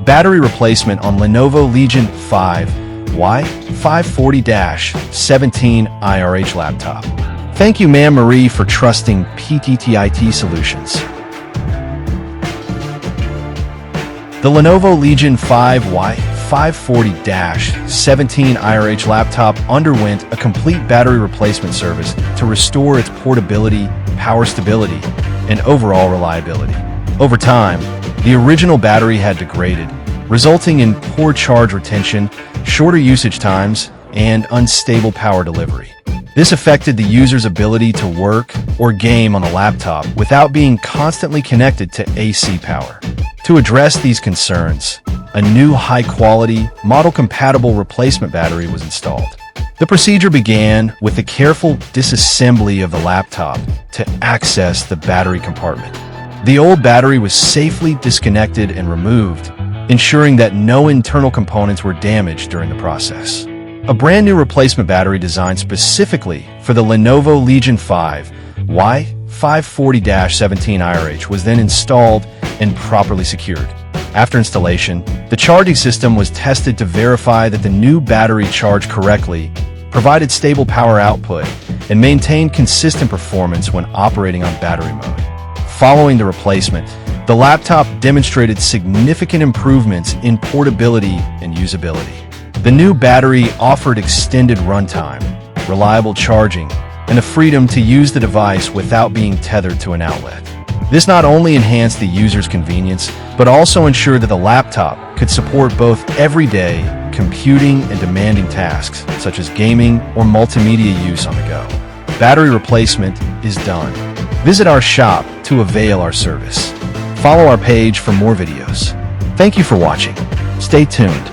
battery replacement on Lenovo Legion 5 Y540-17IRH laptop. Thank you, Ma'am Marie, for trusting PTTIT Solutions. The Lenovo Legion 5 Y540-17IRH laptop underwent a complete battery replacement service to restore its portability, power stability, and overall reliability. Over time, the original battery had degraded, resulting in poor charge retention, shorter usage times, and unstable power delivery. This affected the user's ability to work or game on the laptop without being constantly connected to AC power. To address these concerns, a new high-quality, model-compatible replacement battery was installed. The procedure began with the careful disassembly of the laptop to access the battery compartment. The old battery was safely disconnected and removed, ensuring that no internal components were damaged during the process. A brand new replacement battery designed specifically for the Lenovo Legion 5 Y540-17IRH was then installed and properly secured. After installation, the charging system was tested to verify that the new battery charged correctly, provided stable power output, and maintained consistent performance when operating on battery mode. Following the replacement, the laptop demonstrated significant improvements in portability and usability. The new battery offered extended runtime, reliable charging, and the freedom to use the device without being tethered to an outlet. This not only enhanced the user's convenience, but also ensured that the laptop could support both everyday computing and demanding tasks, such as gaming or multimedia use on the go. Battery replacement is done. Visit our shop to avail our service. Follow our page for more videos. Thank you for watching. Stay tuned.